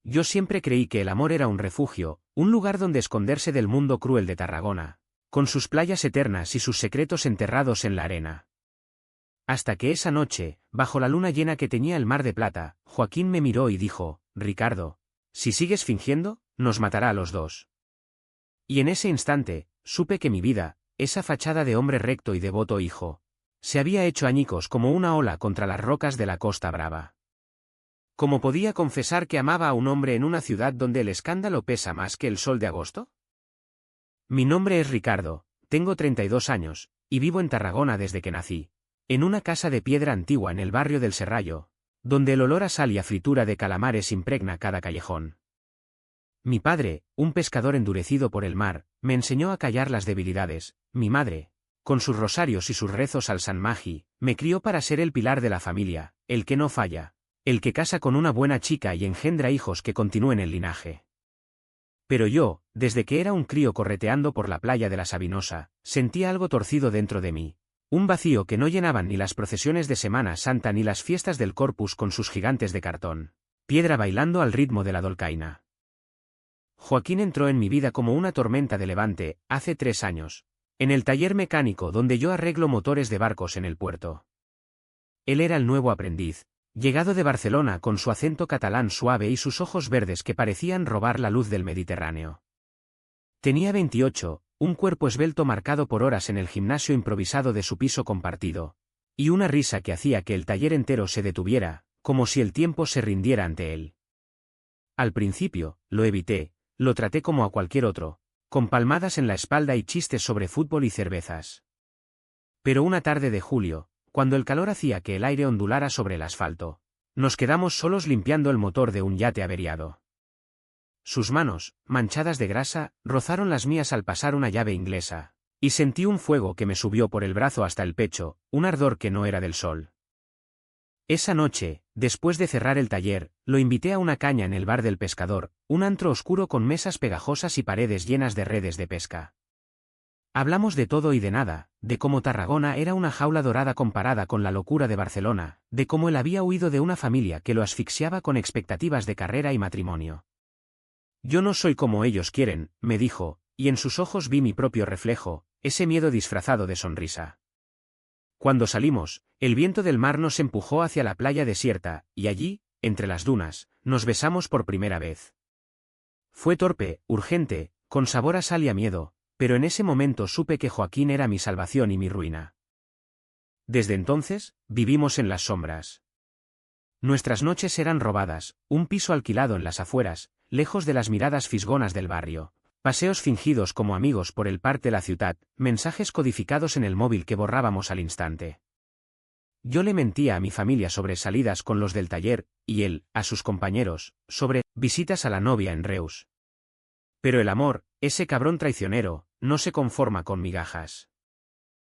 Yo siempre creí que el amor era un refugio, un lugar donde esconderse del mundo cruel de Tarragona, con sus playas eternas y sus secretos enterrados en la arena. Hasta que esa noche, bajo la luna llena que teñía el mar de plata, Joaquín me miró y dijo: Ricardo, si sigues fingiendo, nos matará a los dos. Y en ese instante, supe que mi vida, esa fachada de hombre recto y devoto hijo, se había hecho añicos como una ola contra las rocas de la Costa Brava. ¿Cómo podía confesar que amaba a un hombre en una ciudad donde el escándalo pesa más que el sol de agosto? Mi nombre es Ricardo, tengo 32 años, y vivo en Tarragona desde que nací, en una casa de piedra antigua en el barrio del Serrallo, donde el olor a sal y a fritura de calamares impregna cada callejón. Mi padre, un pescador endurecido por el mar, me enseñó a callar las debilidades. Mi madre, con sus rosarios y sus rezos al San Magi, me crió para ser el pilar de la familia, el que no falla, el que casa con una buena chica y engendra hijos que continúen el linaje. Pero yo, desde que era un crío correteando por la playa de la Sabinosa, sentía algo torcido dentro de mí, un vacío que no llenaban ni las procesiones de Semana Santa ni las fiestas del Corpus con sus gigantes de cartón, piedra bailando al ritmo de la dolcaina. Joaquín entró en mi vida como una tormenta de levante, hace 3 años, en el taller mecánico donde yo arreglo motores de barcos en el puerto. Él era el nuevo aprendiz, llegado de Barcelona con su acento catalán suave y sus ojos verdes que parecían robar la luz del Mediterráneo. Tenía 28, un cuerpo esbelto marcado por horas en el gimnasio improvisado de su piso compartido, y una risa que hacía que el taller entero se detuviera, como si el tiempo se rindiera ante él. Al principio, lo evité, lo traté como a cualquier otro, con palmadas en la espalda y chistes sobre fútbol y cervezas. Pero una tarde de julio, cuando el calor hacía que el aire ondulara sobre el asfalto, nos quedamos solos limpiando el motor de un yate averiado. Sus manos, manchadas de grasa, rozaron las mías al pasar una llave inglesa, y sentí un fuego que me subió por el brazo hasta el pecho, un ardor que no era del sol. Esa noche, después de cerrar el taller, lo invité a una caña en el bar del pescador, un antro oscuro con mesas pegajosas y paredes llenas de redes de pesca. Hablamos de todo y de nada, de cómo Tarragona era una jaula dorada comparada con la locura de Barcelona, de cómo él había huido de una familia que lo asfixiaba con expectativas de carrera y matrimonio. Yo no soy como ellos quieren, me dijo, y en sus ojos vi mi propio reflejo, ese miedo disfrazado de sonrisa. Cuando salimos, el viento del mar nos empujó hacia la playa desierta, y allí, entre las dunas, nos besamos por primera vez. Fue torpe, urgente, con sabor a sal y a miedo, pero en ese momento supe que Joaquín era mi salvación y mi ruina. Desde entonces, vivimos en las sombras. Nuestras noches eran robadas, un piso alquilado en las afueras, lejos de las miradas fisgonas del barrio. Paseos fingidos como amigos por el parc de la ciudad, mensajes codificados en el móvil que borrábamos al instante. Yo le mentía a mi familia sobre salidas con los del taller, y él, a sus compañeros, sobre visitas a la novia en Reus. Pero el amor, ese cabrón traicionero, no se conforma con migajas.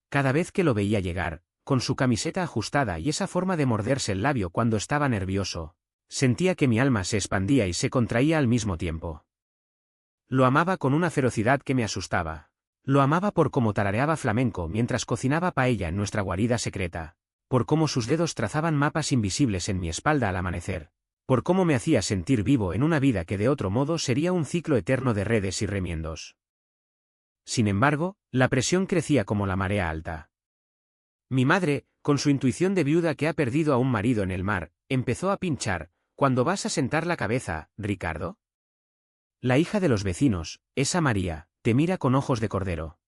Cada vez que lo veía llegar, con su camiseta ajustada y esa forma de morderse el labio cuando estaba nervioso, sentía que mi alma se expandía y se contraía al mismo tiempo. Lo amaba con una ferocidad que me asustaba. Lo amaba por cómo tarareaba flamenco mientras cocinaba paella en nuestra guarida secreta, por cómo sus dedos trazaban mapas invisibles en mi espalda al amanecer, por cómo me hacía sentir vivo en una vida que de otro modo sería un ciclo eterno de redes y remiendos. Sin embargo, la presión crecía como la marea alta. Mi madre, con su intuición de viuda que ha perdido a un marido en el mar, empezó a pinchar: ¿cuándo vas a sentar la cabeza, Ricardo? La hija de los vecinos, esa María, te mira con ojos de cordero.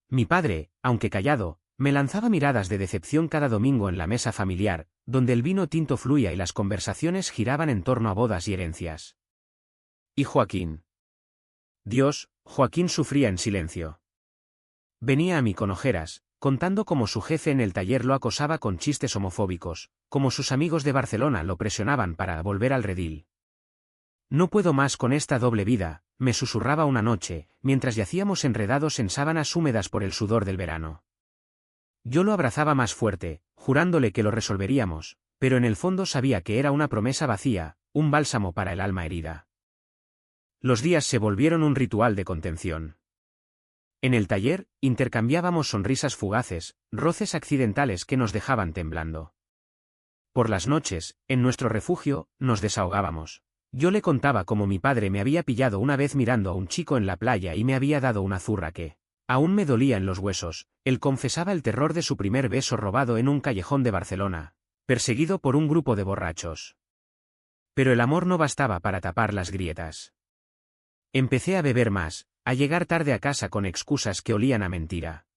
Mi padre, aunque callado, me lanzaba miradas de decepción cada domingo en la mesa familiar, donde el vino tinto fluía y las conversaciones giraban en torno a bodas y herencias. ¿Y Joaquín? Dios, Joaquín sufría en silencio. Venía a mí con ojeras, contando cómo su jefe en el taller lo acosaba con chistes homofóbicos, cómo sus amigos de Barcelona lo presionaban para volver al redil. No puedo más con esta doble vida, me susurraba una noche, mientras yacíamos enredados en sábanas húmedas por el sudor del verano. Yo lo abrazaba más fuerte, jurándole que lo resolveríamos, pero en el fondo sabía que era una promesa vacía, un bálsamo para el alma herida. Los días se volvieron un ritual de contención. En el taller, intercambiábamos sonrisas fugaces, roces accidentales que nos dejaban temblando. Por las noches, en nuestro refugio, nos desahogábamos. Yo le contaba cómo mi padre me había pillado una vez mirando a un chico en la playa y me había dado una zurra que aún me dolía en los huesos. Él confesaba el terror de su primer beso robado en un callejón de Barcelona, perseguido por un grupo de borrachos. Pero el amor no bastaba para tapar las grietas. Empecé a beber más, a llegar tarde a casa con excusas que olían a mentira.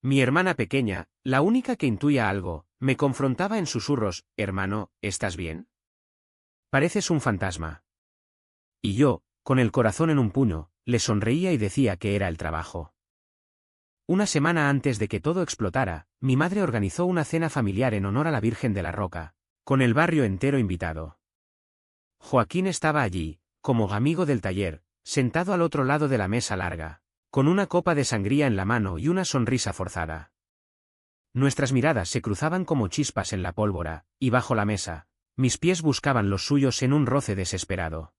Mi hermana pequeña, la única que intuía algo, me confrontaba en susurros: «Hermano, ¿estás bien? Pareces un fantasma». Y yo, con el corazón en un puño, le sonreía y decía que era el trabajo. Una semana antes de que todo explotara, mi madre organizó una cena familiar en honor a la Virgen de la Roca, con el barrio entero invitado. Joaquín estaba allí, como amigo del taller, sentado al otro lado de la mesa larga, con una copa de sangría en la mano y una sonrisa forzada. Nuestras miradas se cruzaban como chispas en la pólvora, y bajo la mesa, mis pies buscaban los suyos en un roce desesperado.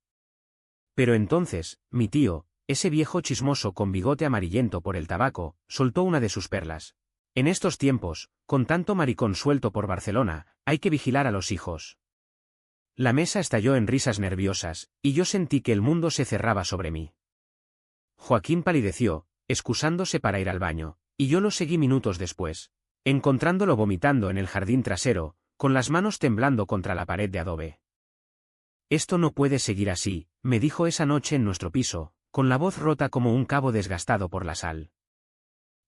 Pero entonces, mi tío, ese viejo chismoso con bigote amarillento por el tabaco, soltó una de sus perlas. En estos tiempos, con tanto maricón suelto por Barcelona, hay que vigilar a los hijos. La mesa estalló en risas nerviosas, y yo sentí que el mundo se cerraba sobre mí. Joaquín palideció, excusándose para ir al baño, y yo lo seguí minutos después, encontrándolo vomitando en el jardín trasero, con las manos temblando contra la pared de adobe. «Esto no puede seguir así», me dijo esa noche en nuestro piso, con la voz rota como un cabo desgastado por la sal.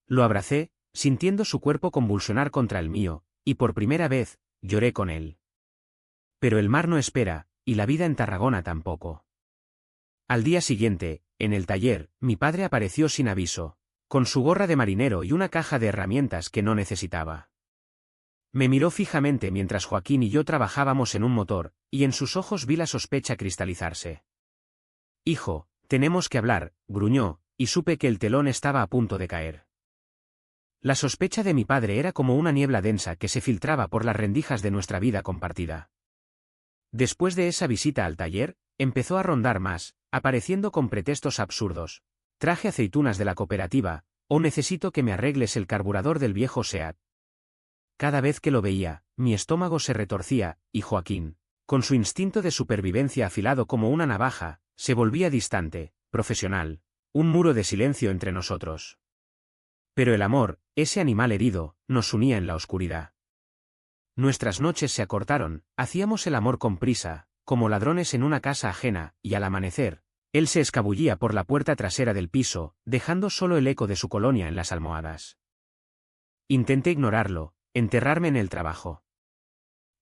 Lo abracé, sintiendo su cuerpo convulsionar contra el mío, y por primera vez, lloré con él. Pero el mar no espera, y la vida en Tarragona tampoco. Al día siguiente, en el taller, mi padre apareció sin aviso, con su gorra de marinero y una caja de herramientas que no necesitaba. Me miró fijamente mientras Joaquín y yo trabajábamos en un motor, y en sus ojos vi la sospecha cristalizarse. «Hijo, tenemos que hablar», gruñó, y supe que el telón estaba a punto de caer. La sospecha de mi padre era como una niebla densa que se filtraba por las rendijas de nuestra vida compartida. Después de esa visita al taller, empezó a rondar más, apareciendo con pretextos absurdos. «Traje aceitunas de la cooperativa», o «necesito que me arregles el carburador del viejo Seat». Cada vez que lo veía, mi estómago se retorcía, y Joaquín, con su instinto de supervivencia afilado como una navaja, se volvía distante, profesional, un muro de silencio entre nosotros. Pero el amor, ese animal herido, nos unía en la oscuridad. Nuestras noches se acortaron, hacíamos el amor con prisa, como ladrones en una casa ajena, y al amanecer, él se escabullía por la puerta trasera del piso, dejando solo el eco de su colonia en las almohadas. Intenté ignorarlo, enterrarme en el trabajo.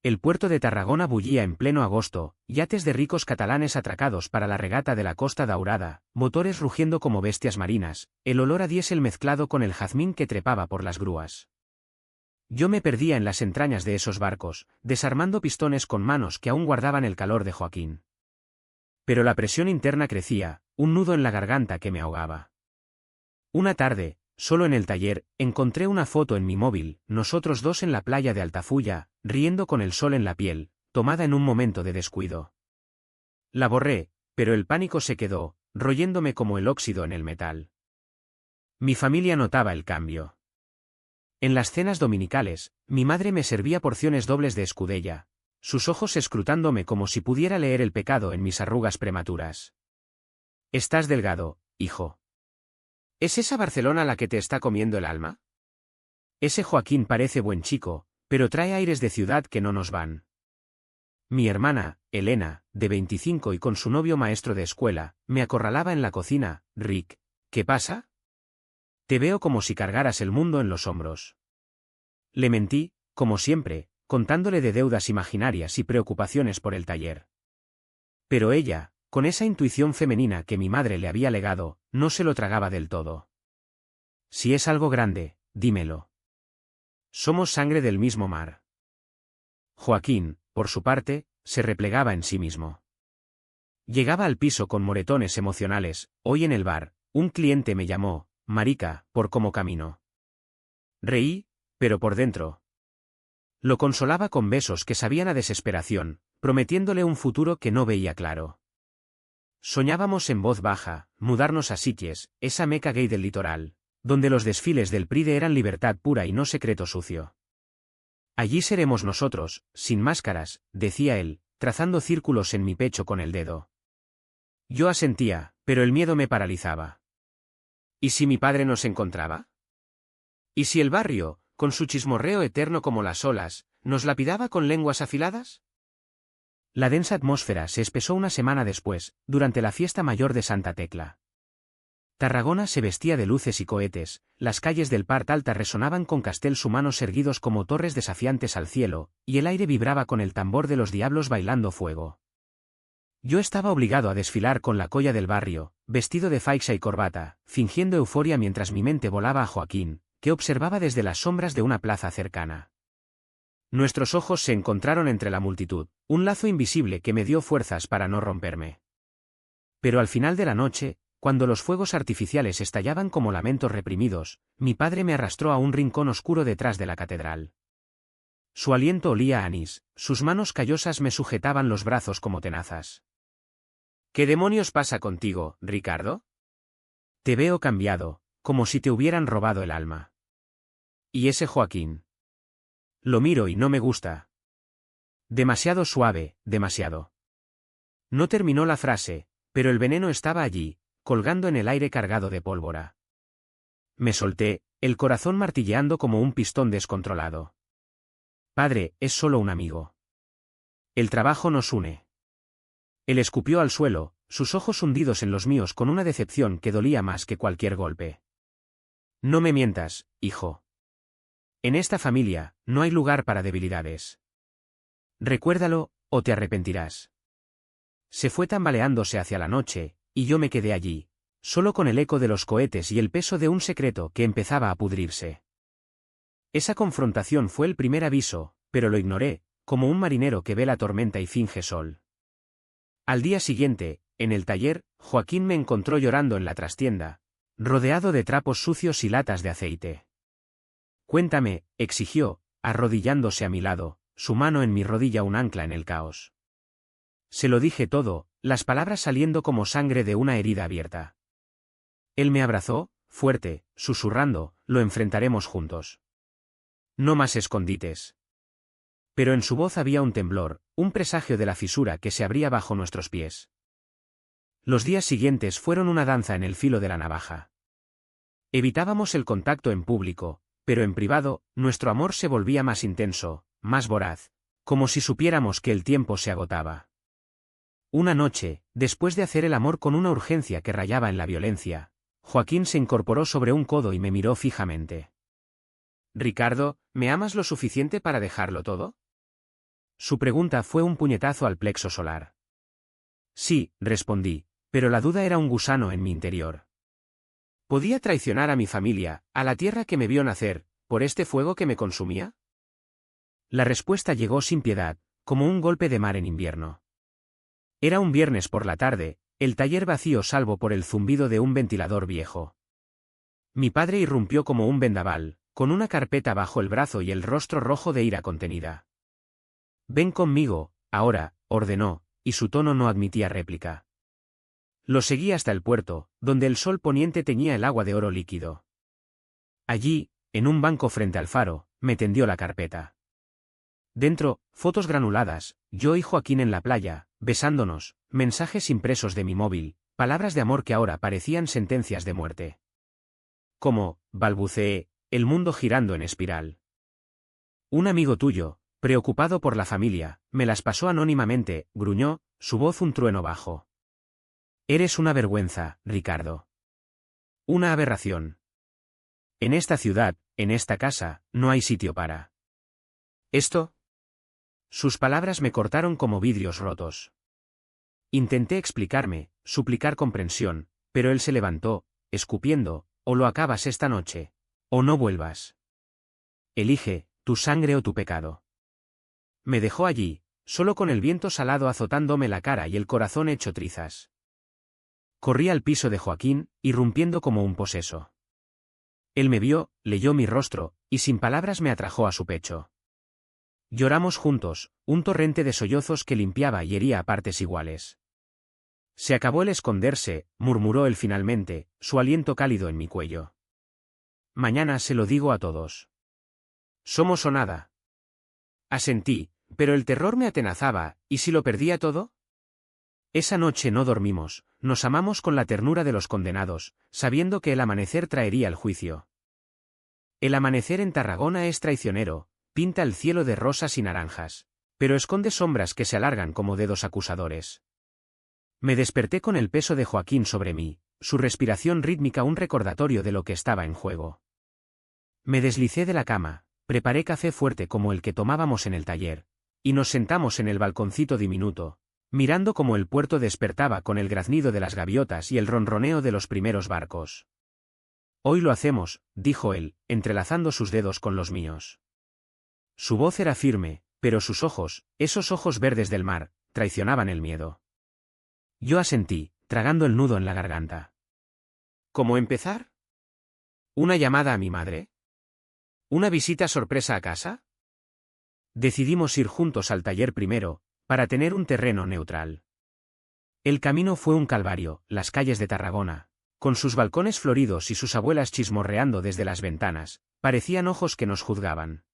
El puerto de Tarragona bullía en pleno agosto, yates de ricos catalanes atracados para la regata de la Costa Daurada, motores rugiendo como bestias marinas, el olor a diésel mezclado con el jazmín que trepaba por las grúas. Yo me perdía en las entrañas de esos barcos, desarmando pistones con manos que aún guardaban el calor de Joaquín. Pero la presión interna crecía, un nudo en la garganta que me ahogaba. Una tarde, solo en el taller, encontré una foto en mi móvil, nosotros dos en la playa de Altafulla, riendo con el sol en la piel, tomada en un momento de descuido. La borré, pero el pánico se quedó, royéndome como el óxido en el metal. Mi familia notaba el cambio. En las cenas dominicales, mi madre me servía porciones dobles de escudella, sus ojos escrutándome como si pudiera leer el pecado en mis arrugas prematuras. «Estás delgado, hijo. ¿Es esa Barcelona la que te está comiendo el alma? Ese Joaquín parece buen chico, pero trae aires de ciudad que no nos van». Mi hermana, Elena, de 25 y con su novio maestro de escuela, me acorralaba en la cocina. «Rick, ¿qué pasa? Te veo como si cargaras el mundo en los hombros». Le mentí, como siempre, contándole de deudas imaginarias y preocupaciones por el taller. Pero ella, con esa intuición femenina que mi madre le había legado, no se lo tragaba del todo. «Si es algo grande, dímelo. Somos sangre del mismo mar». Joaquín, por su parte, se replegaba en sí mismo. Llegaba al piso con moretones emocionales. «Hoy en el bar, un cliente me llamó marica por cómo camino». Reí, pero por dentro. Lo consolaba con besos que sabían a desesperación, prometiéndole un futuro que no veía claro. Soñábamos en voz baja, mudarnos a Sitges, esa meca gay del litoral, donde los desfiles del Pride eran libertad pura y no secreto sucio. «Allí seremos nosotros, sin máscaras», decía él, trazando círculos en mi pecho con el dedo. Yo asentía, pero el miedo me paralizaba. ¿Y si mi padre nos encontraba? ¿Y si el barrio, con su chismorreo eterno como las olas, nos lapidaba con lenguas afiladas? La densa atmósfera se espesó una semana después, durante la fiesta mayor de Santa Tecla. Tarragona se vestía de luces y cohetes, las calles del Part Alta resonaban con castells humanos erguidos como torres desafiantes al cielo, y el aire vibraba con el tambor de los diablos bailando fuego. Yo estaba obligado a desfilar con la colla del barrio, vestido de faixa y corbata, fingiendo euforia mientras mi mente volaba a Joaquín, que observaba desde las sombras de una plaza cercana. Nuestros ojos se encontraron entre la multitud, un lazo invisible que me dio fuerzas para no romperme. Pero al final de la noche, cuando los fuegos artificiales estallaban como lamentos reprimidos, mi padre me arrastró a un rincón oscuro detrás de la catedral. Su aliento olía a anís, sus manos callosas me sujetaban los brazos como tenazas. ¿Qué demonios pasa contigo, Ricardo? Te veo cambiado, como si te hubieran robado el alma. ¿Y ese Joaquín? Lo miro y no me gusta. Demasiado suave, demasiado. No terminó la frase, pero el veneno estaba allí, colgando en el aire cargado de pólvora. Me solté, el corazón martilleando como un pistón descontrolado. Padre, es solo un amigo. El trabajo nos une. Él escupió al suelo, sus ojos hundidos en los míos con una decepción que dolía más que cualquier golpe. No me mientas, hijo. En esta familia, no hay lugar para debilidades. Recuérdalo, o te arrepentirás. Se fue tambaleándose hacia la noche, y yo me quedé allí, solo con el eco de los cohetes y el peso de un secreto que empezaba a pudrirse. Esa confrontación fue el primer aviso, pero lo ignoré, como un marinero que ve la tormenta y finge sol. Al día siguiente, en el taller, Joaquín me encontró llorando en la trastienda, rodeado de trapos sucios y latas de aceite. Cuéntame, exigió, arrodillándose a mi lado, su mano en mi rodilla un ancla en el caos. Se lo dije todo, las palabras saliendo como sangre de una herida abierta. Él me abrazó, fuerte, susurrando, lo enfrentaremos juntos. No más escondites. Pero en su voz había un temblor, un presagio de la fisura que se abría bajo nuestros pies. Los días siguientes fueron una danza en el filo de la navaja. Evitábamos el contacto en público, pero en privado, nuestro amor se volvía más intenso, más voraz, como si supiéramos que el tiempo se agotaba. Una noche, después de hacer el amor con una urgencia que rayaba en la violencia, Joaquín se incorporó sobre un codo y me miró fijamente. «Ricardo, ¿me amas lo suficiente para dejarlo todo?» Su pregunta fue un puñetazo al plexo solar. Sí, respondí, pero la duda era un gusano en mi interior. ¿Podía traicionar a mi familia, a la tierra que me vio nacer, por este fuego que me consumía? La respuesta llegó sin piedad, como un golpe de mar en invierno. Era un viernes por la tarde, el taller vacío salvo por el zumbido de un ventilador viejo. Mi padre irrumpió como un vendaval, con una carpeta bajo el brazo y el rostro rojo de ira contenida. «Ven conmigo, ahora», ordenó, y su tono no admitía réplica. Lo seguí hasta el puerto, donde el sol poniente teñía el agua de oro líquido. Allí, en un banco frente al faro, me tendió la carpeta. Dentro, fotos granuladas, yo y Joaquín en la playa, besándonos, mensajes impresos de mi móvil, palabras de amor que ahora parecían sentencias de muerte. Como, balbuceé, el mundo girando en espiral. Un amigo tuyo, preocupado por la familia, me las pasó anónimamente, gruñó, su voz un trueno bajo. Eres una vergüenza, Ricardo. Una aberración. En esta ciudad, en esta casa, no hay sitio para. ¿Esto? Sus palabras me cortaron como vidrios rotos. Intenté explicarme, suplicar comprensión, pero él se levantó, escupiendo, o lo acabas esta noche, o no vuelvas. Elige, tu sangre o tu pecado. Me dejó allí, solo con el viento salado azotándome la cara y el corazón hecho trizas. Corrí al piso de Joaquín, irrumpiendo como un poseso. Él me vio, leyó mi rostro, y sin palabras me atrajo a su pecho. Lloramos juntos, un torrente de sollozos que limpiaba y hería a partes iguales. Se acabó el esconderse, murmuró él finalmente, su aliento cálido en mi cuello. Mañana se lo digo a todos. Somos o nada. Asentí, pero el terror me atenazaba, ¿y si lo perdía todo? Esa noche no dormimos, nos amamos con la ternura de los condenados, sabiendo que el amanecer traería el juicio. El amanecer en Tarragona es traicionero, pinta el cielo de rosas y naranjas, pero esconde sombras que se alargan como dedos acusadores. Me desperté con el peso de Joaquín sobre mí, su respiración rítmica un recordatorio de lo que estaba en juego. Me deslicé de la cama, preparé café fuerte como el que tomábamos en el taller, y nos sentamos en el balconcito diminuto, mirando cómo el puerto despertaba con el graznido de las gaviotas y el ronroneo de los primeros barcos. Hoy lo hacemos, dijo él, entrelazando sus dedos con los míos. Su voz era firme, pero sus ojos, esos ojos verdes del mar, traicionaban el miedo. Yo asentí, tragando el nudo en la garganta. ¿Cómo empezar? ¿Una llamada a mi madre? ¿Una visita sorpresa a casa? Decidimos ir juntos al taller primero, para tener un terreno neutral. El camino fue un calvario, las calles de Tarragona, con sus balcones floridos y sus abuelas chismorreando desde las ventanas, parecían ojos que nos juzgaban.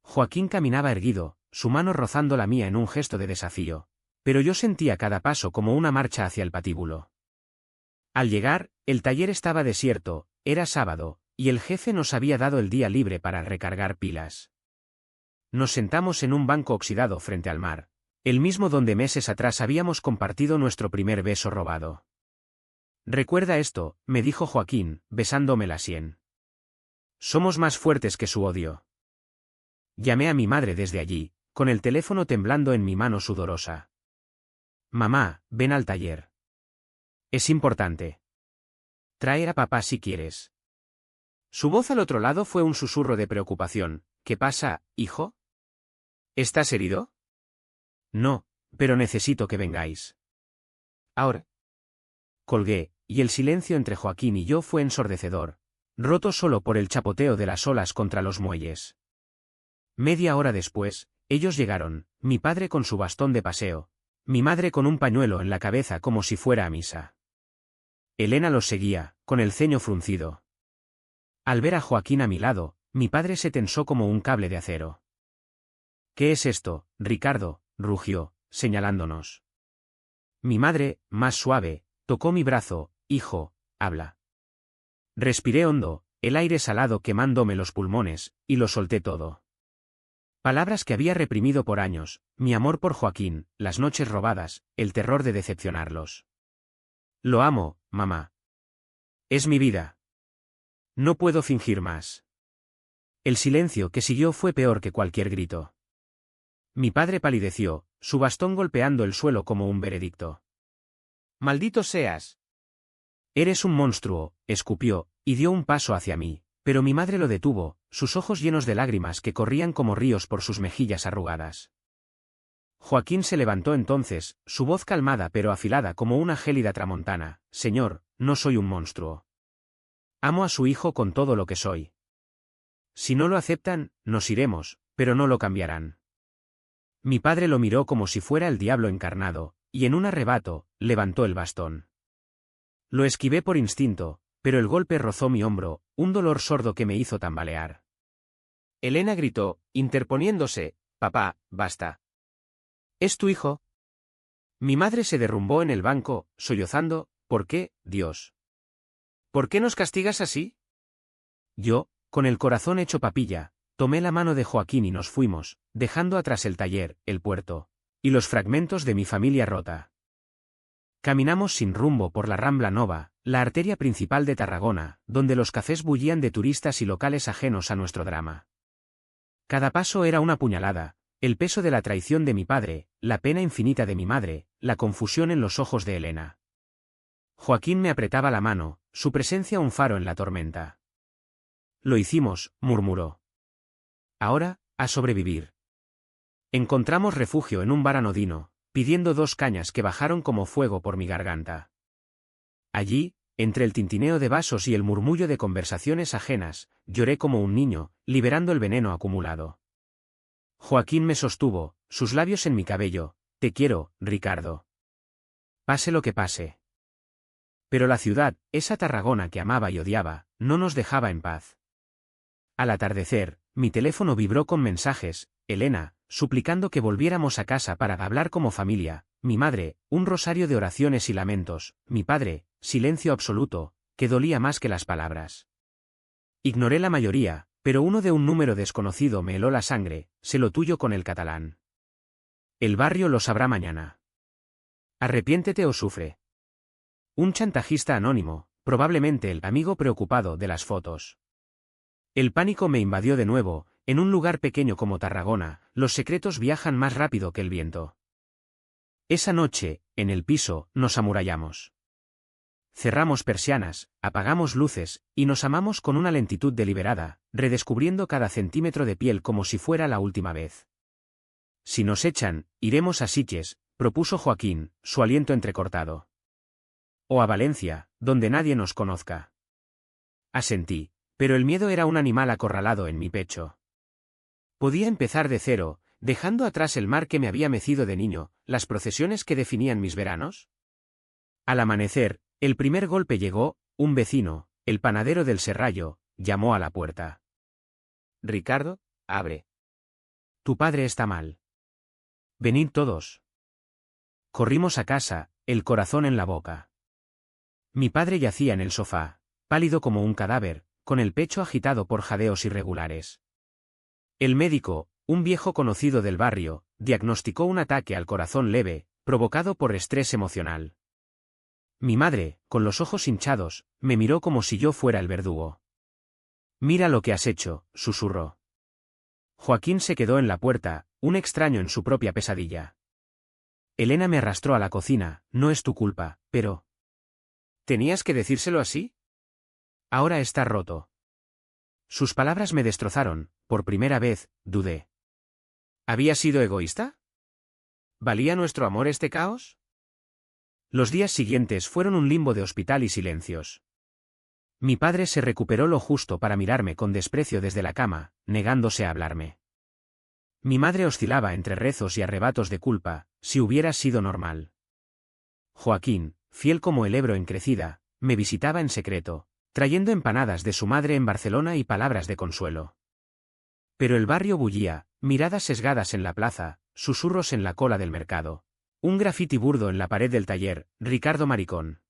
Joaquín caminaba erguido, su mano rozando la mía en un gesto de desafío, pero yo sentía cada paso como una marcha hacia el patíbulo. Al llegar, el taller estaba desierto, era sábado, y el jefe nos había dado el día libre para recargar pilas. Nos sentamos en un banco oxidado frente al mar, el mismo donde meses atrás habíamos compartido nuestro primer beso robado. Recuerda esto, me dijo Joaquín, besándome la sien. Somos más fuertes que su odio. Llamé a mi madre desde allí, con el teléfono temblando en mi mano sudorosa. Mamá, ven al taller. Es importante. Trae a papá si quieres. Su voz al otro lado fue un susurro de preocupación. ¿Qué pasa, hijo? ¿Estás herido? No, pero necesito que vengáis. Ahora. Colgué, y el silencio entre Joaquín y yo fue ensordecedor, roto solo por el chapoteo de las olas contra los muelles. Media hora después, ellos llegaron, mi padre con su bastón de paseo, mi madre con un pañuelo en la cabeza como si fuera a misa. Elena los seguía, con el ceño fruncido. Al ver a Joaquín a mi lado, mi padre se tensó como un cable de acero. ¿Qué es esto, Ricardo?, rugió, señalándonos. Mi madre, más suave, tocó mi brazo. Hijo, habla. Respiré hondo, el aire salado quemándome los pulmones, y lo solté todo. Palabras que había reprimido por años, mi amor por Joaquín, las noches robadas, el terror de decepcionarlos. Lo amo, mamá. Es mi vida. No puedo fingir más. El silencio que siguió fue peor que cualquier grito. Mi padre palideció, su bastón golpeando el suelo como un veredicto. ¡Maldito seas! Eres un monstruo, escupió, y dio un paso hacia mí, pero mi madre lo detuvo, sus ojos llenos de lágrimas que corrían como ríos por sus mejillas arrugadas. Joaquín se levantó entonces, su voz calmada pero afilada como una gélida tramontana. Señor, no soy un monstruo. Amo a su hijo con todo lo que soy. Si no lo aceptan, nos iremos, pero no lo cambiarán. Mi padre lo miró como si fuera el diablo encarnado, y en un arrebato, levantó el bastón. Lo esquivé por instinto, pero el golpe rozó mi hombro, un dolor sordo que me hizo tambalear. Elena gritó, interponiéndose, papá, basta. ¿Es tu hijo? Mi madre se derrumbó en el banco, sollozando, ¿por qué, Dios? ¿Por qué nos castigas así? Yo, con el corazón hecho papilla, tomé la mano de Joaquín y nos fuimos, dejando atrás el taller, el puerto, y los fragmentos de mi familia rota. Caminamos sin rumbo por la Rambla Nova, la arteria principal de Tarragona, donde los cafés bullían de turistas y locales ajenos a nuestro drama. Cada paso era una puñalada, el peso de la traición de mi padre, la pena infinita de mi madre, la confusión en los ojos de Elena. Joaquín me apretaba la mano, su presencia un faro en la tormenta. Lo hicimos, murmuró. Ahora, a sobrevivir. Encontramos refugio en un bar anodino, pidiendo 2 cañas que bajaron como fuego por mi garganta. Allí, entre el tintineo de vasos y el murmullo de conversaciones ajenas, lloré como un niño, liberando el veneno acumulado. Joaquín me sostuvo, sus labios en mi cabello. Te quiero, Ricardo. Pase lo que pase. Pero la ciudad, esa Tarragona que amaba y odiaba, no nos dejaba en paz. Al atardecer, mi teléfono vibró con mensajes. Elena, suplicando que volviéramos a casa para hablar como familia, mi madre, un rosario de oraciones y lamentos, mi padre, silencio absoluto, que dolía más que las palabras. Ignoré la mayoría, pero uno de un número desconocido me heló la sangre, sé lo tuyo con el catalán. El barrio lo sabrá mañana. Arrepiéntete o sufre. Un chantajista anónimo, probablemente el amigo preocupado de las fotos. El pánico me invadió de nuevo, en un lugar pequeño como Tarragona, los secretos viajan más rápido que el viento. Esa noche, en el piso, nos amurallamos. Cerramos persianas, apagamos luces, y nos amamos con una lentitud deliberada, redescubriendo cada centímetro de piel como si fuera la última vez. Si nos echan, iremos a Sitges, propuso Joaquín, su aliento entrecortado. O a Valencia, donde nadie nos conozca. Asentí, pero el miedo era un animal acorralado en mi pecho. Podía empezar de cero, dejando atrás el mar que me había mecido de niño, las procesiones que definían mis veranos. Al amanecer, el primer golpe llegó, un vecino, el panadero del Serrallo, llamó a la puerta. Ricardo, abre. Tu padre está mal. Venid todos. Corrimos a casa, el corazón en la boca. Mi padre yacía en el sofá, pálido como un cadáver, con el pecho agitado por jadeos irregulares. El médico, un viejo conocido del barrio, diagnosticó un ataque al corazón leve, provocado por estrés emocional. Mi madre, con los ojos hinchados, me miró como si yo fuera el verdugo. Mira lo que has hecho, susurró. Joaquín se quedó en la puerta, un extraño en su propia pesadilla. Elena me arrastró a la cocina, no es tu culpa, pero... ¿Tenías que decírselo así? Ahora está roto. Sus palabras me destrozaron, por primera vez, dudé. ¿Había sido egoísta? ¿Valía nuestro amor este caos? Los días siguientes fueron un limbo de hospital y silencios. Mi padre se recuperó lo justo para mirarme con desprecio desde la cama, negándose a hablarme. Mi madre oscilaba entre rezos y arrebatos de culpa, si hubiera sido normal. Joaquín, fiel como el Ebro en crecida, me visitaba en secreto, trayendo empanadas de su madre en Barcelona y palabras de consuelo. Pero el barrio bullía, miradas sesgadas en la plaza, susurros en la cola del mercado. Un grafiti burdo en la pared del taller, Ricardo maricón.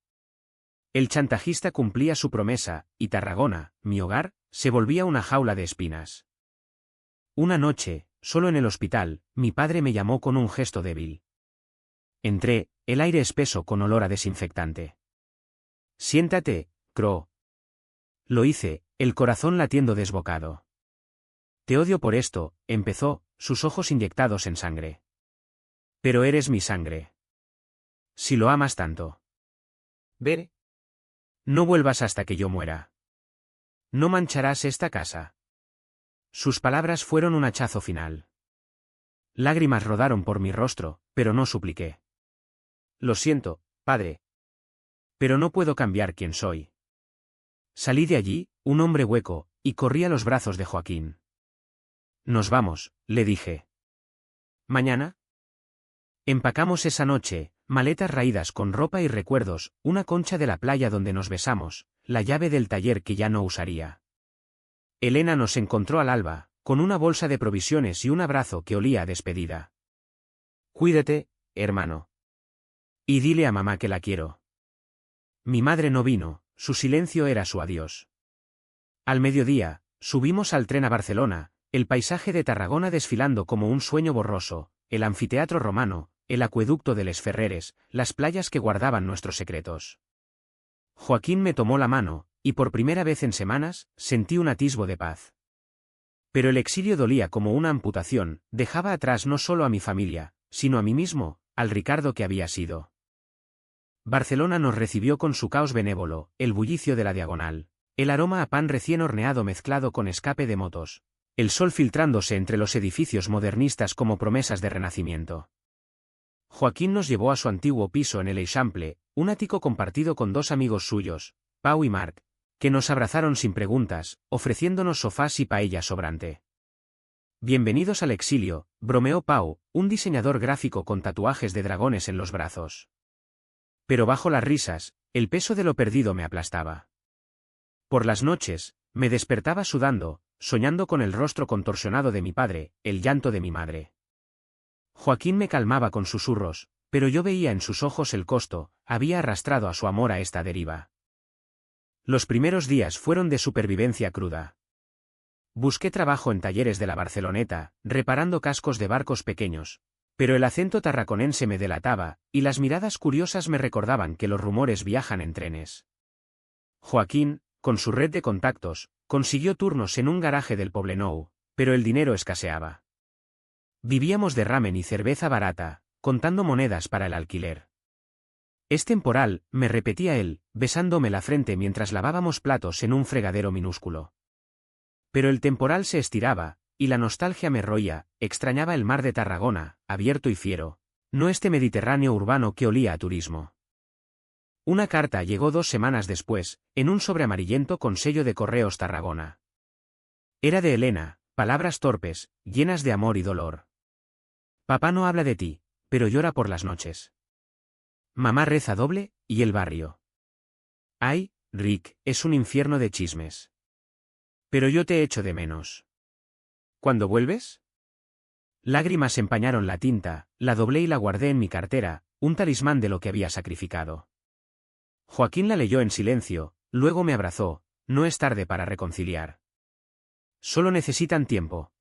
El chantajista cumplía su promesa, y Tarragona, mi hogar, se volvía una jaula de espinas. Una noche, solo en el hospital, mi padre me llamó con un gesto débil. Entré, el aire espeso con olor a desinfectante. Siéntate, Crow. Lo hice, el corazón latiendo desbocado. Te odio por esto, empezó, sus ojos inyectados en sangre. Pero eres mi sangre. Si lo amas tanto. Ve. No vuelvas hasta que yo muera. No mancharás esta casa. Sus palabras fueron un hachazo final. Lágrimas rodaron por mi rostro, pero no supliqué. Lo siento, padre. Pero no puedo cambiar quién soy. Salí de allí, un hombre hueco, y corrí a los brazos de Joaquín. Nos vamos, le dije. ¿Mañana? Empacamos esa noche, maletas raídas con ropa y recuerdos, una concha de la playa donde nos besamos, la llave del taller que ya no usaría. Elena nos encontró al alba, con una bolsa de provisiones y un abrazo que olía a despedida. Cuídate, hermano. Y dile a mamá que la quiero. Mi madre no vino, su silencio era su adiós. Al mediodía, subimos al tren a Barcelona, el paisaje de Tarragona desfilando como un sueño borroso, el anfiteatro romano, el acueducto de Les Ferreres, las playas que guardaban nuestros secretos. Joaquín me tomó la mano, y por primera vez en semanas, sentí un atisbo de paz. Pero el exilio dolía como una amputación, dejaba atrás no solo a mi familia, sino a mí mismo, al Ricardo que había sido. Barcelona nos recibió con su caos benévolo, el bullicio de la diagonal, el aroma a pan recién horneado mezclado con escape de motos, el sol filtrándose entre los edificios modernistas como promesas de renacimiento. Joaquín nos llevó a su antiguo piso en el Eixample, un ático compartido con dos amigos suyos, Pau y Marc, que nos abrazaron sin preguntas, ofreciéndonos sofás y paella sobrante. Bienvenidos al exilio, bromeó Pau, un diseñador gráfico con tatuajes de dragones en los brazos. Pero bajo las risas, el peso de lo perdido me aplastaba. Por las noches, me despertaba sudando, soñando con el rostro contorsionado de mi padre, el llanto de mi madre. Joaquín me calmaba con susurros, pero yo veía en sus ojos el costo, había arrastrado a su amor a esta deriva. Los primeros días fueron de supervivencia cruda. Busqué trabajo en talleres de la Barceloneta, reparando cascos de barcos pequeños, pero el acento tarraconense me delataba, y las miradas curiosas me recordaban que los rumores viajan en trenes. Joaquín, con su red de contactos, consiguió turnos en un garaje del Poblenou, pero el dinero escaseaba. Vivíamos de ramen y cerveza barata, contando monedas para el alquiler. Es temporal, me repetía él, besándome la frente mientras lavábamos platos en un fregadero minúsculo. Pero el temporal se estiraba, y la nostalgia me roía, extrañaba el mar de Tarragona, abierto y fiero, no este Mediterráneo urbano que olía a turismo. Una carta llegó 2 semanas después, en un sobre amarillento con sello de Correos Tarragona. Era de Elena, palabras torpes, llenas de amor y dolor. Papá no habla de ti, pero llora por las noches. Mamá reza doble, y el barrio. Ay, Rick, es un infierno de chismes. Pero yo te echo de menos. ¿Cuándo vuelves? Lágrimas empañaron la tinta, la doblé y la guardé en mi cartera, un talismán de lo que había sacrificado. Joaquín la leyó en silencio, luego me abrazó, no es tarde para reconciliar. Solo necesitan tiempo.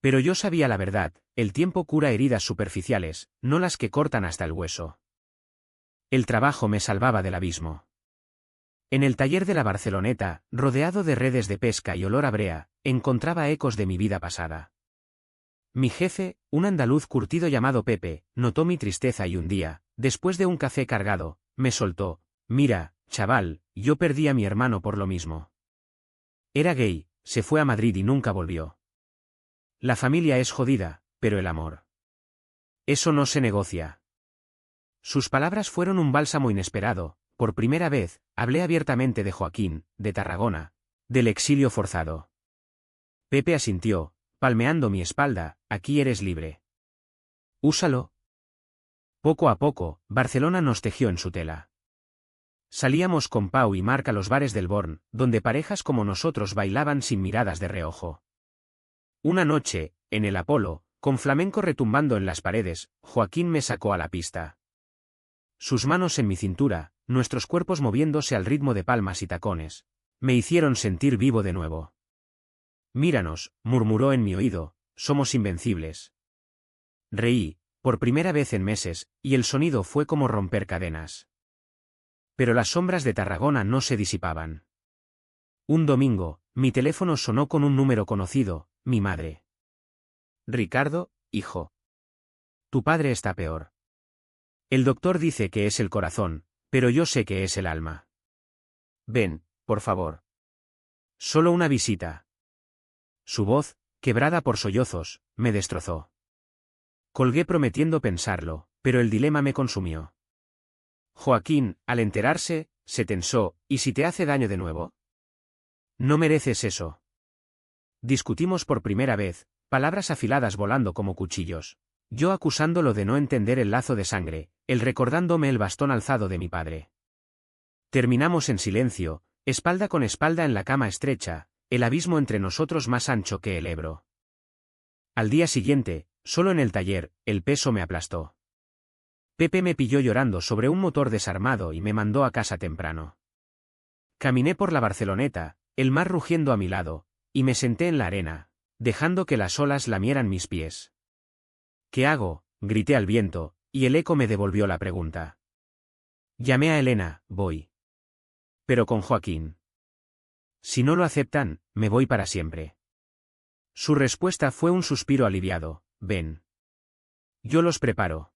Pero yo sabía la verdad, el tiempo cura heridas superficiales, no las que cortan hasta el hueso. El trabajo me salvaba del abismo. En el taller de la Barceloneta, rodeado de redes de pesca y olor a brea, encontraba ecos de mi vida pasada. Mi jefe, un andaluz curtido llamado Pepe, notó mi tristeza y un día, después de un café cargado, me soltó: mira, chaval, yo perdí a mi hermano por lo mismo. Era gay, se fue a Madrid y nunca volvió. La familia es jodida, pero el amor. Eso no se negocia. Sus palabras fueron un bálsamo inesperado. Por primera vez, hablé abiertamente de Joaquín, de Tarragona, del exilio forzado. Pepe asintió, palmeando mi espalda: aquí eres libre. Úsalo. Poco a poco, Barcelona nos tejió en su tela. Salíamos con Pau y Marc a los bares del Born, donde parejas como nosotros bailaban sin miradas de reojo. Una noche, en el Apolo, con flamenco retumbando en las paredes, Joaquín me sacó a la pista. Sus manos en mi cintura, nuestros cuerpos moviéndose al ritmo de palmas y tacones, me hicieron sentir vivo de nuevo. Míranos, murmuró en mi oído, somos invencibles. Reí, por primera vez en meses, y el sonido fue como romper cadenas. Pero las sombras de Tarragona no se disipaban. Un domingo, mi teléfono sonó con un número conocido, mi madre. Ricardo, hijo. Tu padre está peor. El doctor dice que es el corazón, pero yo sé que es el alma. Ven, por favor. Solo una visita. Su voz, quebrada por sollozos, me destrozó. Colgué prometiendo pensarlo, pero el dilema me consumió. Joaquín, al enterarse, se tensó: ¿y si te hace daño de nuevo? No mereces eso. Discutimos por primera vez, palabras afiladas volando como cuchillos. Yo acusándolo de no entender el lazo de sangre, él recordándome el bastón alzado de mi padre. Terminamos en silencio, espalda con espalda en la cama estrecha, el abismo entre nosotros más ancho que el Ebro. Al día siguiente, solo en el taller, el peso me aplastó. Pepe me pilló llorando sobre un motor desarmado y me mandó a casa temprano. Caminé por la Barceloneta, el mar rugiendo a mi lado, y me senté en la arena, dejando que las olas lamieran mis pies. ¿Qué hago?, grité al viento, y el eco me devolvió la pregunta. Llamé a Elena: voy. Pero con Joaquín. Si no lo aceptan, me voy para siempre. Su respuesta fue un suspiro aliviado: ven. Yo los preparo.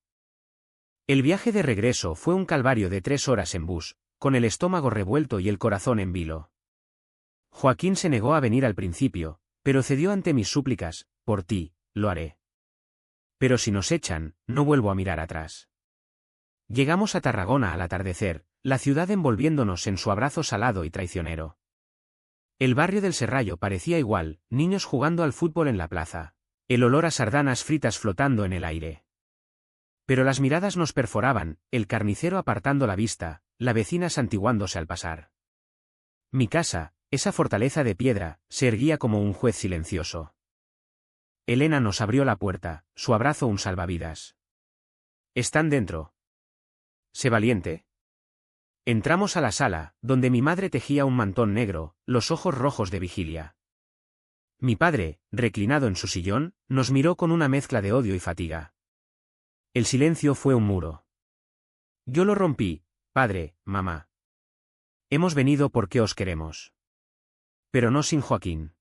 El viaje de regreso fue un calvario de 3 horas en bus, con el estómago revuelto y el corazón en vilo. Joaquín se negó a venir al principio, pero cedió ante mis súplicas: por ti, lo haré. Pero si nos echan, no vuelvo a mirar atrás. Llegamos a Tarragona al atardecer, la ciudad envolviéndonos en su abrazo salado y traicionero. El barrio del Serrallo parecía igual, niños jugando al fútbol en la plaza, el olor a sardanas fritas flotando en el aire. Pero las miradas nos perforaban, el carnicero apartando la vista, la vecina santiguándose al pasar. Mi casa, esa fortaleza de piedra, se erguía como un juez silencioso. Elena nos abrió la puerta, su abrazo un salvavidas. «Están dentro». «Sé valiente». Entramos a la sala, donde mi madre tejía un mantón negro, los ojos rojos de vigilia. Mi padre, reclinado en su sillón, nos miró con una mezcla de odio y fatiga. El silencio fue un muro. Yo lo rompí. «Padre, mamá. Hemos venido porque os queremos. Pero no sin Joaquín».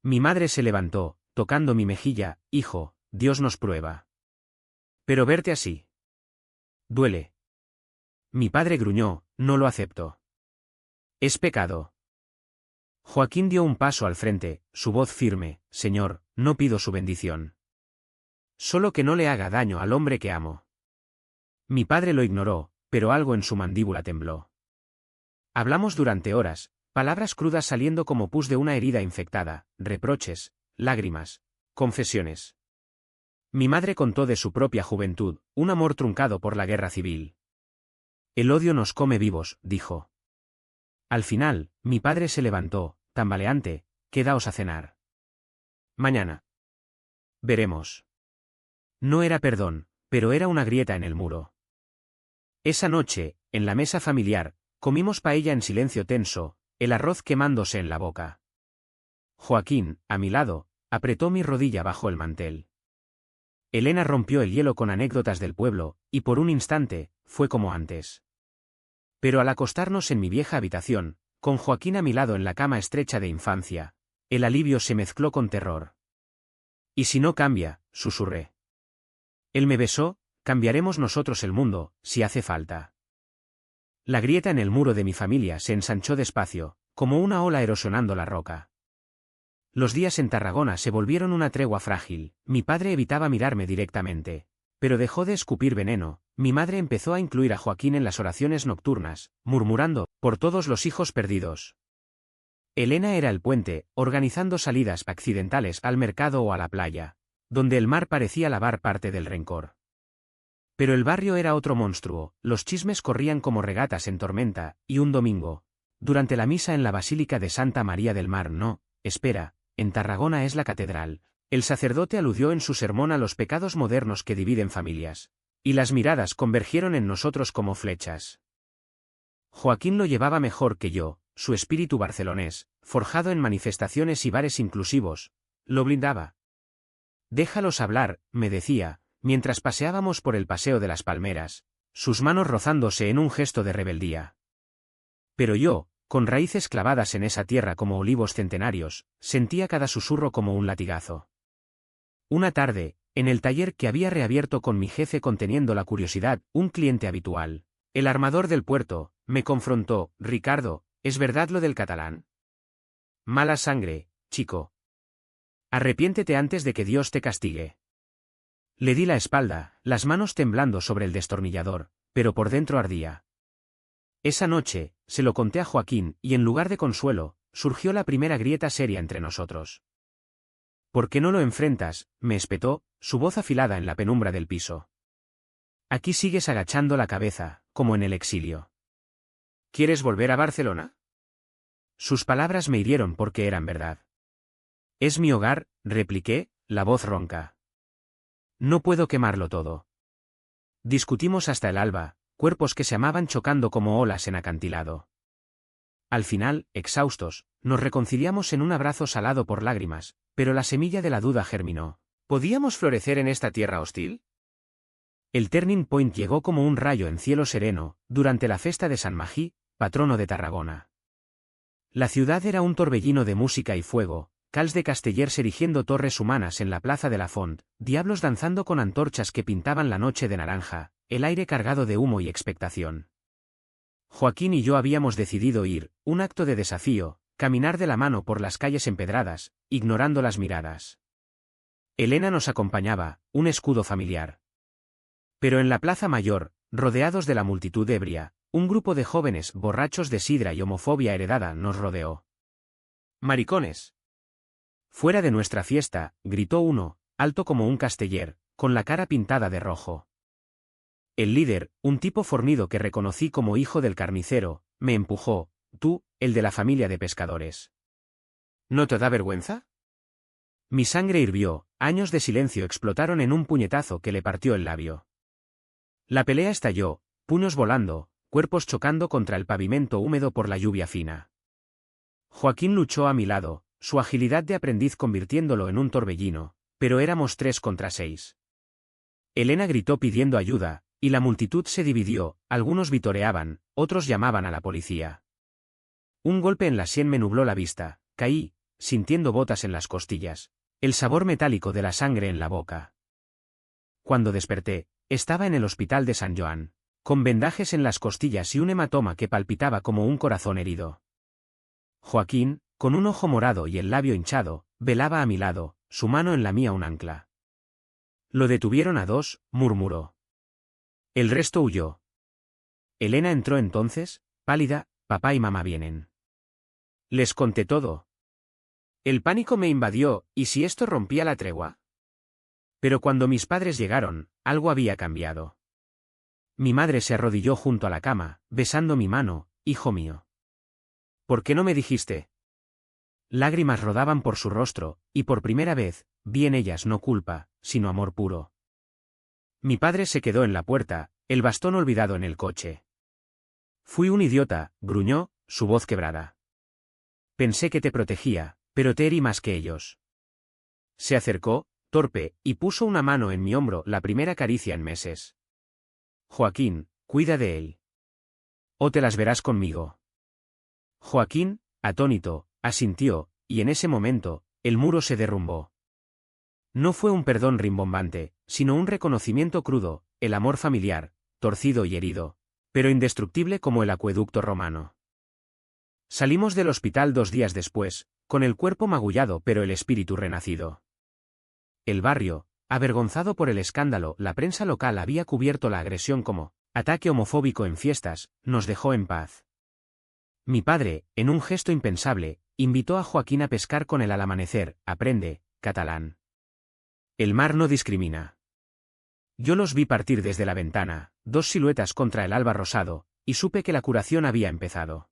Mi madre se levantó, tocando mi mejilla. «Hijo, Dios nos prueba. Pero verte así. Duele». Mi padre gruñó: «No lo acepto. Es pecado». Joaquín dio un paso al frente, su voz firme: «Señor, no pido su bendición. Solo que no le haga daño al hombre que amo». Mi padre lo ignoró, pero algo en su mandíbula tembló. Hablamos durante horas, palabras crudas saliendo como pus de una herida infectada, reproches, lágrimas, confesiones. Mi madre contó de su propia juventud, un amor truncado por la guerra civil. «El odio nos come vivos», dijo. Al final, mi padre se levantó, tambaleante: «Quedaos a cenar. Mañana veremos». No era perdón, pero era una grieta en el muro. Esa noche, en la mesa familiar, comimos paella en silencio tenso, el arroz quemándose en la boca. Joaquín, a mi lado, apretó mi rodilla bajo el mantel. Elena rompió el hielo con anécdotas del pueblo, y por un instante, fue como antes. Pero al acostarnos en mi vieja habitación, con Joaquín a mi lado en la cama estrecha de infancia, el alivio se mezcló con terror. «¿Y si no cambia?», susurré. Él me besó: «Cambiaremos nosotros el mundo, si hace falta». La grieta en el muro de mi familia se ensanchó despacio, como una ola erosionando la roca. Los días en Tarragona se volvieron una tregua frágil. Mi padre evitaba mirarme directamente, pero dejó de escupir veneno. Mi madre empezó a incluir a Joaquín en las oraciones nocturnas, murmurando: «Por todos los hijos perdidos». Elena era el puente, organizando salidas accidentales al mercado o a la playa, donde el mar parecía lavar parte del rencor. Pero el barrio era otro monstruo, los chismes corrían como regatas en tormenta, y un domingo, durante la misa en la Basílica de Santa María del Mar, no, espera, en Tarragona es la catedral, el sacerdote aludió en su sermón a los pecados modernos que dividen familias, y las miradas convergieron en nosotros como flechas. Joaquín lo llevaba mejor que yo, su espíritu barcelonés, forjado en manifestaciones y bares inclusivos, lo blindaba. «Déjalos hablar», me decía, mientras paseábamos por el Paseo de las Palmeras, sus manos rozándose en un gesto de rebeldía. Pero yo, con raíces clavadas en esa tierra como olivos centenarios, sentía cada susurro como un latigazo. Una tarde, en el taller que había reabierto con mi jefe conteniendo la curiosidad, un cliente habitual, el armador del puerto, me confrontó: «Ricardo, ¿es verdad lo del catalán? Mala sangre, chico. Arrepiéntete antes de que Dios te castigue». Le di la espalda, las manos temblando sobre el destornillador, pero por dentro ardía. Esa noche, se lo conté a Joaquín, y en lugar de consuelo, surgió la primera grieta seria entre nosotros. «¿Por qué no lo enfrentas?», me espetó, su voz afilada en la penumbra del piso. «Aquí sigues agachando la cabeza, como en el exilio. ¿Quieres volver a Barcelona?». Sus palabras me hirieron porque eran verdad. «Es mi hogar», repliqué, la voz ronca. «No puedo quemarlo todo». Discutimos hasta el alba, cuerpos que se amaban chocando como olas en acantilado. Al final, exhaustos, nos reconciliamos en un abrazo salado por lágrimas, pero la semilla de la duda germinó. ¿Podíamos florecer en esta tierra hostil? El turning point llegó como un rayo en cielo sereno, durante la festa de San Magí, patrono de Tarragona. La ciudad era un torbellino de música y fuego, cals de castellers erigiendo torres humanas en la plaza de la Font, diablos danzando con antorchas que pintaban la noche de naranja, el aire cargado de humo y expectación. Joaquín y yo habíamos decidido ir, un acto de desafío, caminar de la mano por las calles empedradas, ignorando las miradas. Elena nos acompañaba, un escudo familiar. Pero en la plaza mayor, rodeados de la multitud ebria, un grupo de jóvenes borrachos de sidra y homofobia heredada nos rodeó. «Maricones. Fuera de nuestra fiesta», gritó uno, alto como un casteller, con la cara pintada de rojo. El líder, un tipo fornido que reconocí como hijo del carnicero, me empujó: «Tú, el de la familia de pescadores. ¿No te da vergüenza?». Mi sangre hirvió, años de silencio explotaron en un puñetazo que le partió el labio. La pelea estalló, puños volando, cuerpos chocando contra el pavimento húmedo por la lluvia fina. Joaquín luchó a mi lado, su agilidad de aprendiz convirtiéndolo en un torbellino, pero éramos 3 contra 6. Elena gritó pidiendo ayuda, y la multitud se dividió, algunos vitoreaban, otros llamaban a la policía. Un golpe en la sien me nubló la vista, caí, sintiendo botas en las costillas, el sabor metálico de la sangre en la boca. Cuando desperté, estaba en el hospital de San Joan, con vendajes en las costillas y un hematoma que palpitaba como un corazón herido. Joaquín, con un ojo morado y el labio hinchado, velaba a mi lado, su mano en la mía un ancla. Lo detuvieron a 2, murmuró. El resto huyó. Elena entró entonces, pálida, papá y mamá vienen. Les conté todo. El pánico me invadió, ¿y si esto rompía la tregua? Pero cuando mis padres llegaron, algo había cambiado. Mi madre se arrodilló junto a la cama, besando mi mano, hijo mío. ¿Por qué no me dijiste? Lágrimas rodaban por su rostro, y por primera vez, vi en ellas no culpa, sino amor puro. Mi padre se quedó en la puerta, el bastón olvidado en el coche. Fui un idiota, gruñó, su voz quebrada. Pensé que te protegía, pero te herí más que ellos. Se acercó, torpe, y puso una mano en mi hombro, la primera caricia en meses. Joaquín, cuida de él. O te las verás conmigo. Joaquín, atónito, asintió, y en ese momento, el muro se derrumbó. No fue un perdón rimbombante, sino un reconocimiento crudo, el amor familiar, torcido y herido, pero indestructible como el acueducto romano. Salimos del hospital 2 días después, con el cuerpo magullado pero el espíritu renacido. El barrio, avergonzado por el escándalo, la prensa local había cubierto la agresión como ataque homofóbico en fiestas, nos dejó en paz. Mi padre, en un gesto impensable, invitó a Joaquín a pescar con él al amanecer, aprende, catalán. El mar no discrimina. Yo los vi partir desde la ventana, 2 siluetas contra el alba rosado, y supe que la curación había empezado.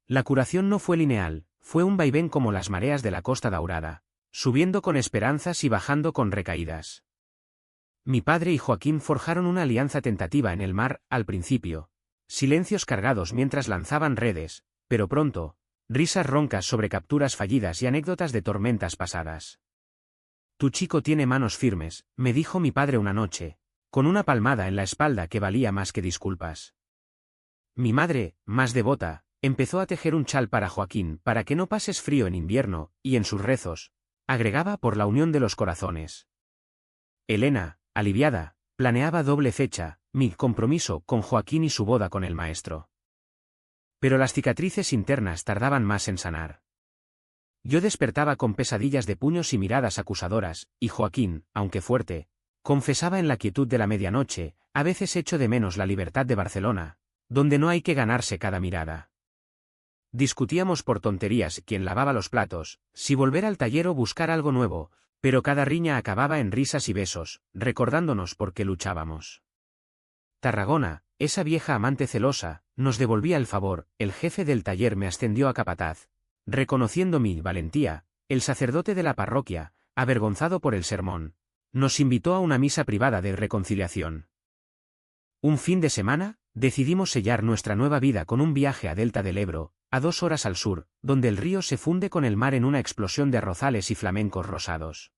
La curación no fue lineal, fue un vaivén como las mareas de la Costa Daurada, subiendo con esperanzas y bajando con recaídas. Mi padre y Joaquín forjaron una alianza tentativa en el mar, al principio. Silencios cargados mientras lanzaban redes, pero pronto, risas roncas sobre capturas fallidas y anécdotas de tormentas pasadas. Tu chico tiene manos firmes, me dijo mi padre una noche, con una palmada en la espalda que valía más que disculpas. Mi madre, más devota, empezó a tejer un chal para Joaquín para que no pases frío en invierno, y en sus rezos, agregaba por la unión de los corazones. Elena, aliviada, planeaba doble fecha, mi compromiso con Joaquín y su boda con el maestro. Pero las cicatrices internas tardaban más en sanar. Yo despertaba con pesadillas de puños y miradas acusadoras, y Joaquín, aunque fuerte, confesaba en la quietud de la medianoche, a veces echo de menos la libertad de Barcelona, donde no hay que ganarse cada mirada. Discutíamos por tonterías quién lavaba los platos, si volver al taller o buscar algo nuevo, pero cada riña acababa en risas y besos, recordándonos por qué luchábamos. Tarragona, esa vieja amante celosa, nos devolvía el favor, el jefe del taller me ascendió a capataz. Reconociendo mi valentía, el sacerdote de la parroquia, avergonzado por el sermón, nos invitó a una misa privada de reconciliación. Un fin de semana, decidimos sellar nuestra nueva vida con un viaje a Delta del Ebro, a 2 horas al sur, donde el río se funde con el mar en una explosión de arrozales y flamencos rosados.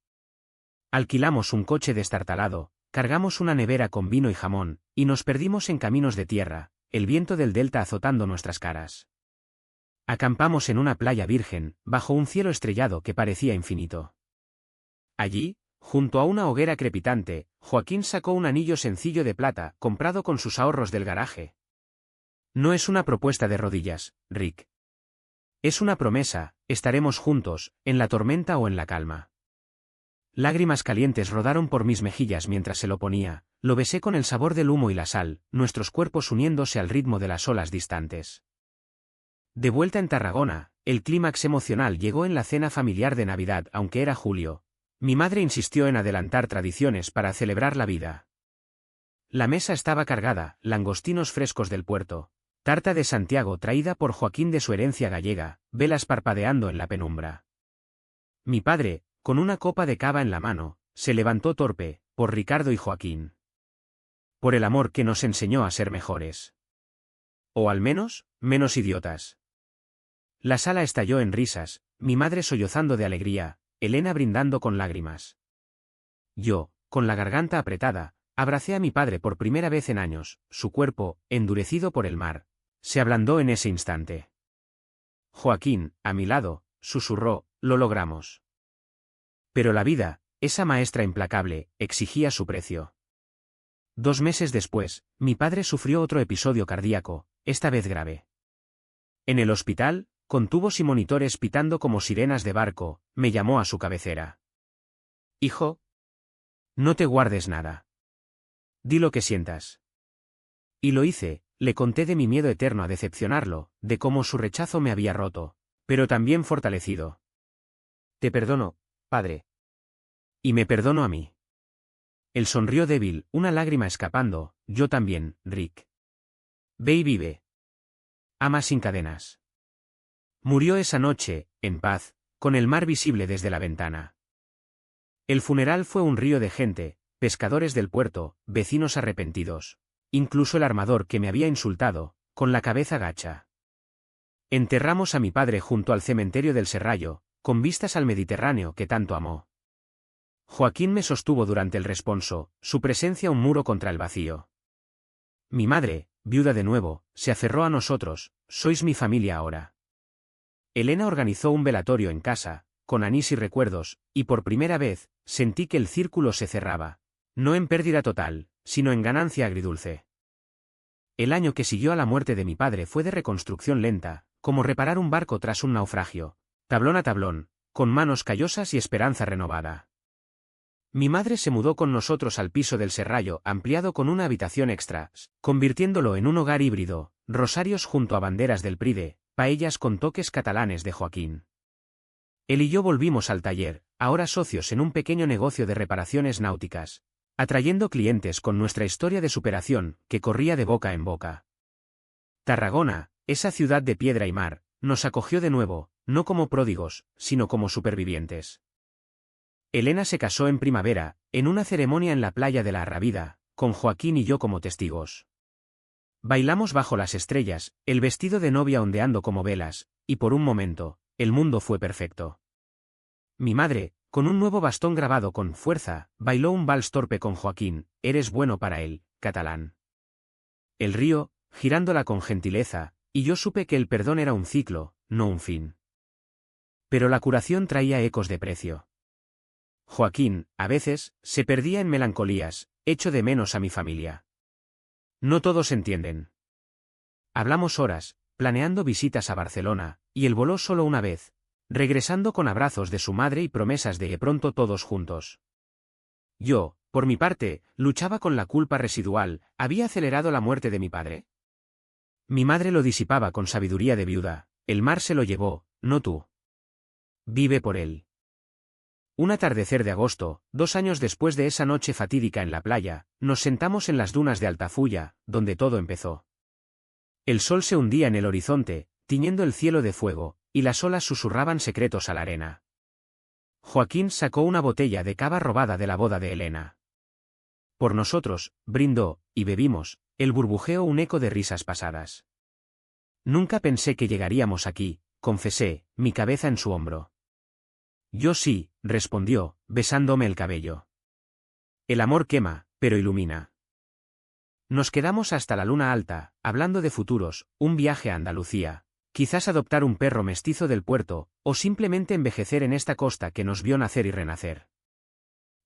Alquilamos un coche destartalado, cargamos una nevera con vino y jamón, y nos perdimos en caminos de tierra, el viento del delta azotando nuestras caras. Acampamos en una playa virgen, bajo un cielo estrellado que parecía infinito. Allí, junto a una hoguera crepitante, Joaquín sacó un anillo sencillo de plata, comprado con sus ahorros del garaje. No es una propuesta de rodillas, Rick. Es una promesa, estaremos juntos, en la tormenta o en la calma. Lágrimas calientes rodaron por mis mejillas mientras se lo ponía, lo besé con el sabor del humo y la sal, nuestros cuerpos uniéndose al ritmo de las olas distantes. De vuelta en Tarragona, el clímax emocional llegó en la cena familiar de Navidad, aunque era julio. Mi madre insistió en adelantar tradiciones para celebrar la vida. La mesa estaba cargada, langostinos frescos del puerto, tarta de Santiago traída por Joaquín de su herencia gallega, velas parpadeando en la penumbra. Mi padre, con una copa de cava en la mano, se levantó torpe, por Ricardo y Joaquín. Por el amor que nos enseñó a ser mejores. O al menos, menos idiotas. La sala estalló en risas, mi madre sollozando de alegría, Elena brindando con lágrimas. Yo, con la garganta apretada, abracé a mi padre por primera vez en años, su cuerpo, endurecido por el mar, se ablandó en ese instante. Joaquín, a mi lado, susurró, lo logramos. Pero la vida, esa maestra implacable, exigía su precio. 2 meses después, mi padre sufrió otro episodio cardíaco, esta vez grave. En el hospital, con tubos y monitores pitando como sirenas de barco, me llamó a su cabecera. Hijo, no te guardes nada. Di lo que sientas. Y lo hice, le conté de mi miedo eterno a decepcionarlo, de cómo su rechazo me había roto, pero también fortalecido. Te perdono, padre. Y me perdono a mí. Él sonrió débil, una lágrima escapando, yo también, Rick. Ve y vive. Ama sin cadenas. Murió esa noche, en paz, con el mar visible desde la ventana. El funeral fue un río de gente, pescadores del puerto, vecinos arrepentidos, incluso el armador que me había insultado, con la cabeza gacha. Enterramos a mi padre junto al cementerio del Serrallo, con vistas al Mediterráneo que tanto amó. Joaquín me sostuvo durante el responso, su presencia un muro contra el vacío. Mi madre, viuda de nuevo, se aferró a nosotros, sois mi familia ahora. Elena organizó un velatorio en casa, con anís y recuerdos, y por primera vez, sentí que el círculo se cerraba, no en pérdida total, sino en ganancia agridulce. El año que siguió a la muerte de mi padre fue de reconstrucción lenta, como reparar un barco tras un naufragio, tablón a tablón, con manos callosas y esperanza renovada. Mi madre se mudó con nosotros al piso del Serrallo ampliado con una habitación extra, convirtiéndolo en un hogar híbrido, rosarios junto a banderas del Pride, paellas con toques catalanes de Joaquín. Él y yo volvimos al taller, ahora socios en un pequeño negocio de reparaciones náuticas, atrayendo clientes con nuestra historia de superación, que corría de boca en boca. Tarragona, esa ciudad de piedra y mar, nos acogió de nuevo, no como pródigos, sino como supervivientes. Elena se casó en primavera, en una ceremonia en la playa de la Arrábida, con Joaquín y yo como testigos. Bailamos bajo las estrellas, el vestido de novia ondeando como velas, y por un momento, el mundo fue perfecto. Mi madre, con un nuevo bastón grabado con fuerza, bailó un vals torpe con Joaquín, eres bueno para él, catalán. El río, girándola con gentileza, y yo supe que el perdón era un ciclo, no un fin. Pero la curación traía ecos de precio. Joaquín, a veces, se perdía en melancolías, echo de menos a mi familia. No todos entienden. Hablamos horas, planeando visitas a Barcelona, y él voló solo una vez, regresando con abrazos de su madre y promesas de pronto todos juntos. Yo, por mi parte, luchaba con la culpa residual, ¿había acelerado la muerte de mi padre? Mi madre lo disipaba con sabiduría de viuda, el mar se lo llevó, no tú. Vive por él. Un atardecer de agosto, 2 años después de esa noche fatídica en la playa, nos sentamos en las dunas de Altafulla, donde todo empezó. El sol se hundía en el horizonte, tiñendo el cielo de fuego, y las olas susurraban secretos a la arena. Joaquín sacó una botella de cava robada de la boda de Elena. Por nosotros, brindó, y bebimos, el burbujeo un eco de risas pasadas. Nunca pensé que llegaríamos aquí, confesé, mi cabeza en su hombro. Yo sí, respondió, besándome el cabello. El amor quema, pero ilumina. Nos quedamos hasta la luna alta, hablando de futuros, un viaje a Andalucía, quizás adoptar un perro mestizo del puerto, o simplemente envejecer en esta costa que nos vio nacer y renacer.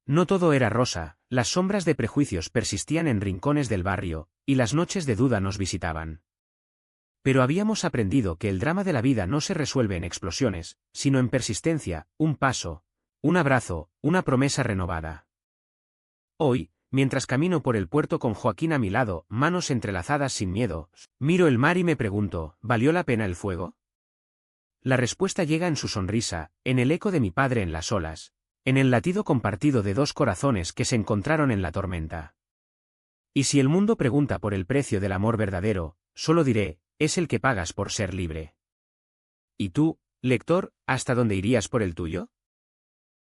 No todo era rosa, las sombras de prejuicios persistían en rincones del barrio, y las noches de duda nos visitaban. Pero habíamos aprendido que el drama de la vida no se resuelve en explosiones, sino en persistencia, un paso, un abrazo, una promesa renovada. Hoy, mientras camino por el puerto con Joaquín a mi lado, manos entrelazadas sin miedo, miro el mar y me pregunto, ¿valió la pena el fuego? La respuesta llega en su sonrisa, en el eco de mi padre en las olas, en el latido compartido de 2 corazones que se encontraron en la tormenta. Y si el mundo pregunta por el precio del amor verdadero, solo diré, es el que pagas por ser libre. ¿Y tú, lector, hasta dónde irías por el tuyo?